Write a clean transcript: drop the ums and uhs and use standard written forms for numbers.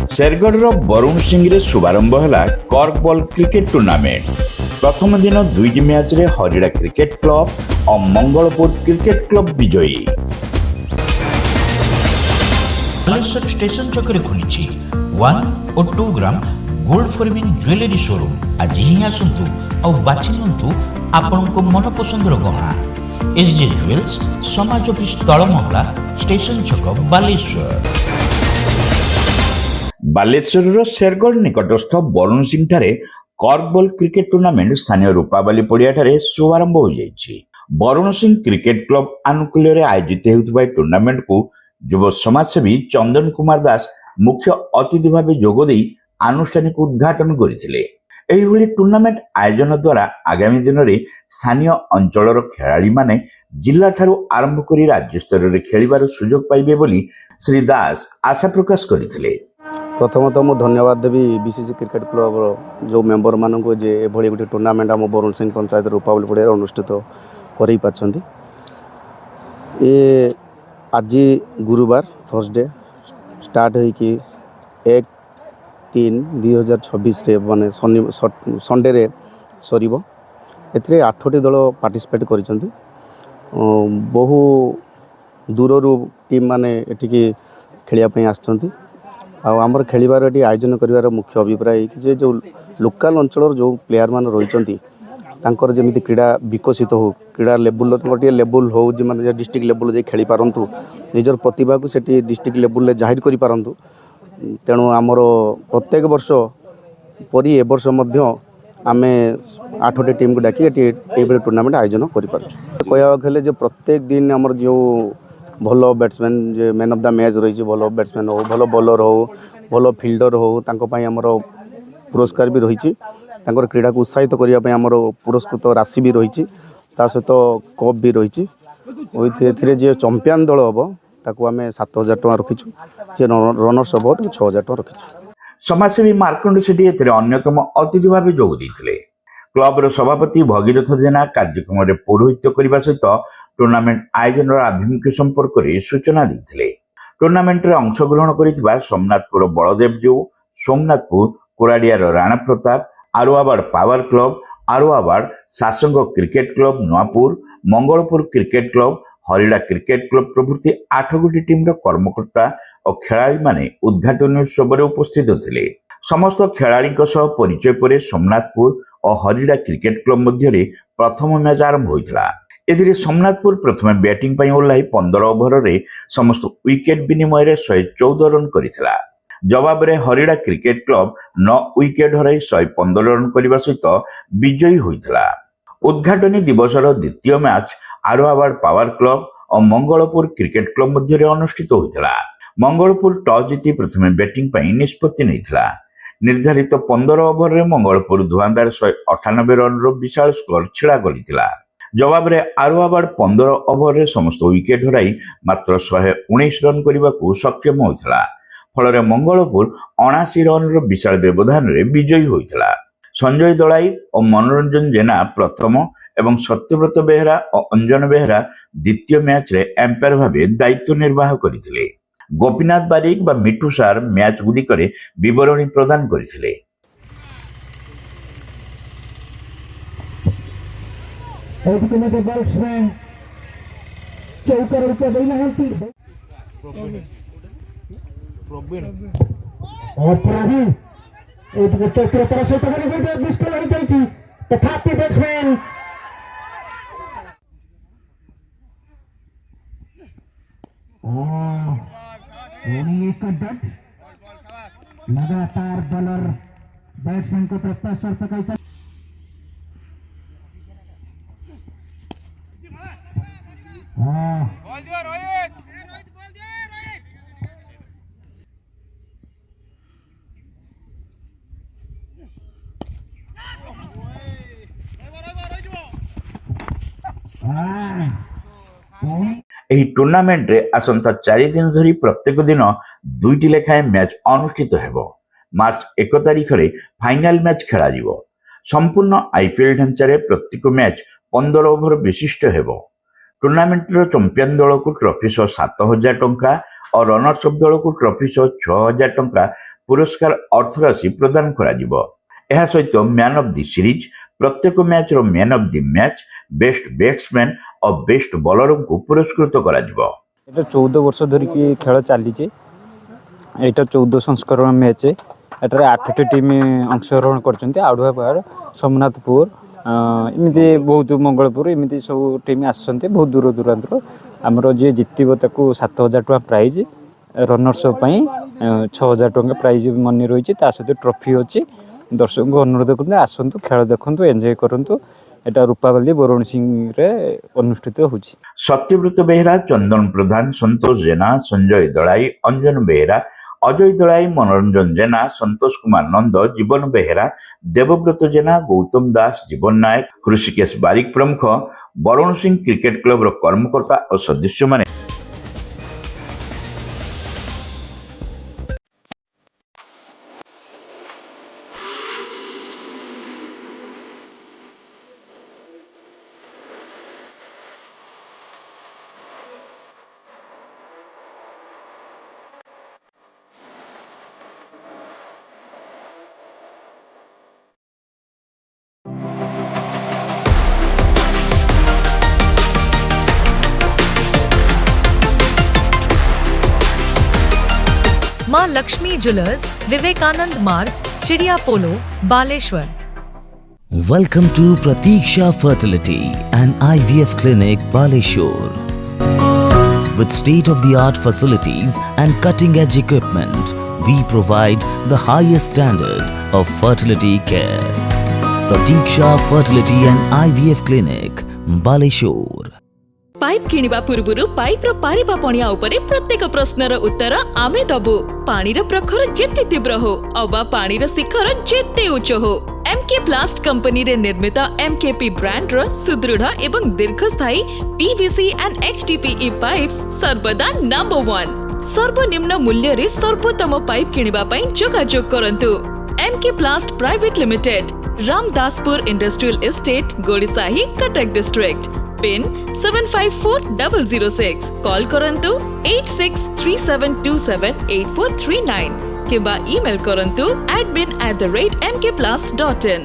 शेरगढ़ बरुण सिंह रे शुभारंभ है कर्क बॉल क्रिकेट टूर्नामेंट। प्रथम दिन 2 मैच रे हरिड़ा क्रिकेट क्लब और मंगलपुर क्रिकेट क्लब विजयी। बालेश्वर स्टेशन चौक खुली 1 और 2 gram gold forming jewellery showroom. आज ही आसतु और बाछि नियंतु आपनको मन पसंदर गहना। एसजे ज्वेल्स समाज ऑफिस तलमहला स्टेशन चौक बालेश्वर। बालेश्वर शेरगढ़ निकटस्थ बरुण सिंह ठारे कर्क बॉल क्रिकेट टूर्नामेंट स्थानीय रूपाबाली पड़िया ठारे शुभारंभ हो जाइछि। बरुण सिंह क्रिकेट क्लब आनुकूल्य रे आयोजित होउथबा टूर्नामेंट को युव समाजसेवी चंदन कुमार दास मुख्य अतिथि भाव जोग देई आनुष्ठानिक उद्घाटन करथिले। एही भली टूर्नामेंट आयोजन द्वारा आगामी दिन में स्थानीय अंचलर खेलाड़ी माने जिला ठारू आरंभ करी राज्य स्तर रे खेलिबार सुजोग पाइबे बोली श्री दास आशा प्रकाश करथिले। प्रथमतः मुझे धन्यवाद देवी बीसीसी क्रिकेट क्लब जो मेंबर मानक जे एभली गोटे टूर्नामेंट आम बरुण सिंह पंचायत रूपावली पड़िया अनुष्ठित कर आज गुरुवार थर्सडे स्टार्ट होइकी 1-3-2026 माने संडे रे सरीबो। एथिरे 8टी दल पार्टिसिपेट करिसंती। बहु दूररू टीम माने एठिकी खेलिया पई आछंती। आमर खेलिबार एटी आयोजन करिवार मुख्य अभिप्राय कि जे जो लोकल अंचल जो प्लेयर मान रही तांकर जेमिति क्रीड़ा विकसित हो, क्रीड़ा लेवल गोटे लेवल हो जे माने डिस्ट्रिक्ट लेवल जे खेली पारंतु, निजर प्रतिभा को सेठी डिस्ट्रिक्ट लेवल जाहिर करि पारंतु। तेणु आमर प्रत्येक वर्ष परी ए वर्ष मध्य आमे 8टी टीम को डाकी एटी टूर्नामेंट आयोजन करि पारछु। कहया गेले जे प्रत्येक दिन आमर जो भल batsman J man of the match रही, भल बैट्समैन हो, भल बॉलर हो, भल फिल्डर हो, आमर पुरस्कार भी रही। क्रीड़ा को उत्साहित करने आमर पुरस्कृत राशि भी रही, सहित कप भी रही। जे चैंपियन दल हम ताकू आम 7,000 टका रखीचु, जे रनर्स हम 6,000 टका रखीचु। समाजसेवी मार्कंड सेठी एथिरे अन्यतम अतिथि भाव जोग देथिले। क्लबर सभापति भगीरथ जेना कार्यक्रम में पौरोहित्य करने सहित टूर्नामेंट आयोजन आभिमुख्य संपर्क में सूचना देथिले। टूर्नामेंट रे अंशग्रहण करितबा सोमनाथपुर बलदेव जो, Somnathpur Koradiar Rana Pratap, Aruabad power club, Aruabad Sasang cricket club Nuapur, Mangalpur cricket club, Harida cricket club प्रभृति 8 गोटी टीम कर्मकर्ता और खेलाड़ी माने उद्घाटन उत्सव में उपस्थित थिले। समस्त खेलाड़ी परिचय पर सोमनाथपुर और हरिड़ा क्रिकेट क्लब मध्य प्रथम मैच आरंभ होता। एथिरे सोमनाथपुर प्रथम बैटिंग पर ओह्लाई 15 ओभर रे समस्त विकेट विनिमय 114 रन करिथिला। जवाब रे हरिड़ा क्रिकेट क्लब 9 विकेट हराई 115 रन करने सहित विजयी होइथिला। उद्घाटनी दिवसर द्वितीय मैच आरुआबाड़ पावर क्लब और मंगलपुर क्रिकेट क्लब मध्य अनुष्ठित होइथिला। मंगलपुर टॉस जीति प्रथम बैटिंग पर निष्पत्ति नैथिला। निर्धारित 15 ओभर रे मंगलपुर धुआंधार 198 रन विशाल स्कोर छिड़ा करिथिला। जवाब रे आरुआबाड़ 15 ओभर रे समस्त विकेट हराई मात्र 119 रन करने को सक्षम होइथिला। फल मंगलपुर 79 रन विशाल व्यवधान रे विजयी होइथिला। संजय दलाई और मनोरंजन जेना प्रथम एवं सत्यव्रत बेहरा और अंजन बेहरा द्वितीय मैच रे एम्पायर भावे दायित्व निर्वाह करथिले। गोपीनाथ बारिक बा मिठू सार मैच गुड़िकरे विवरणी प्रदान करथिले। चतुरतार सहित निष्फल हो जाइछि, तथापि बैट्समैन लगातार बॉलर बैट्समैन को प्रत्याशा पकड़ एही टूर्नामेंट रे आसंता 4 दिन धरी प्रत्येक दिन 2टी लेखाएं मैच अनुष्ठित हेबो। मार्च 1 तारिख रे फाइनल मैच खेला जिवो। संपूर्ण आईपीएल ढांचारे प्रत्येक मैच 15 ओभर विशिष्ट हेबो। टूर्नामेंटर चैंपियन दल को ट्रॉफी 7,000 टंका और रनर्स अप दल को ट्रॉफी 6,000 टंका पुरस्कार अर्थराशि प्रदान कराଯିब। ଏହା ସହିତ ମ୍ୟାନ୍ ଅଫ୍ ଦି ସିରିଜ୍, ପ୍ରତ୍ୟେକ ମ୍ୟାଚ୍ର man of the match, best batsman O best ବୋଲରଙ୍କୁ ପୁରସ୍କୃତ କରାଯିବ। এটা 14 ବର୍ଷ ଧରିକି ଖେଳ ଚାଲିଛି। ଏଇଟା 14 ସଂସ୍କରଣ ମ୍ୟାଚ୍। ଏଠାରେ 8ଟି ଟିମ୍ ଅଂଶଗ୍ରହଣ କରିଛନ୍ତି। ଆଉଢୁଆପାହାଡ଼, ସୋମନାଥପୁର, ଏମିତି ବହୁତ ମଙ୍ଗଳପୁର, ଏମିତି ସବୁ ଟିମ୍ ଆସିଛନ୍ତି ବହୁତ ଦୂର ଦୂରାନ୍ତରୁ। ଆମର ଯିଏ ଜିତିବ ତାକୁ 7,000 ଟଙ୍କା ପ୍ରାଇଜ୍, ରନର୍ସ ପାଇଁ 6,000 ଟଙ୍କା ପ୍ରାଇଜ୍ ମନି ରହିଛି। ତା ସହିତ ଟ୍ରଫି ଅଛି। ଦର୍ଶକଙ୍କୁ ଅନୁରୋଧ କରନ୍ତୁ, ଆସନ୍ତୁ, ଖେଳ ଦେଖନ୍ତୁ, ଏନ୍ଜୟ କରନ୍ତୁ। এটা রূপাবলী বরুণ সিংরে অনুষ্ঠিত হচ্ছে। ସତ୍ୟବ୍ରତ ବେହେରା, ଚନ୍ଦନ ପ୍ରଧାନ, ସନ୍ତୋଷ ଜେନା, ସଞ୍ଜୟ ଦଳାଇ, ଅଞ୍ଜନ ବେହେରା, ଅଜୟ ଦଳାଇ, ମନୋରଞ୍ଜନ ଜେନା, ସନ୍ତୋଷ କୁମାର ନନ୍ଦ, ଜୀବନ ବେହେରା, ଦେବବ୍ରତ ଜେନା, ଗୌତମ ଦାସ, ଜୀବନ ନାୟକ, ହୃଷିକେଶ ବାରିକ ପ୍ରମୁଖ ବରୁଣ ସିଂ କ୍ରିକେଟ କ୍ଲବର କର୍ମକର୍ତ୍ତା ଓ ସଦସ୍ୟମାନେ मां लक्ष्मी ज्वेलर्स, विवेकानंद मार्ग, चिड़िया पोलो, Baleshwar. Welcome to Pratiksha Fertility and IVF Clinic, Baleshwar. With state-of-the-art facilities and cutting-edge equipment, we provide the highest standard of fertility care. Pratiksha Fertility and IVF Clinic, Baleshwar. Pipe किनिबा पूर्वरु पाइपर पारिबा पणिया उपरे प्रत्येक प्रश्नर उत्तर आमे दबु। पानीर प्रखर जेते तीव्र हो अबा पानीर शिखर जेते उच्च हो, एमके प्लास्ट कंपनी रे निर्मित एमकेपी ब्रांड रो सुदृढ़ एवं दीर्घस्थायी पीवीसी एंड एचडीपीई पाइप्स सर्वदा नंबर 1। सर्वनिम्न मूल्य रे सर्वोत्तम पाइप किनिबा पई जोगाजोग करंतु। MK plast private limited, Ramdaspur industrial estate, Gorisahi, Cuttack district. Pin 754006। Call करंतु 8637278439 किंबा ईमेल करंतु admin@mkplast.in।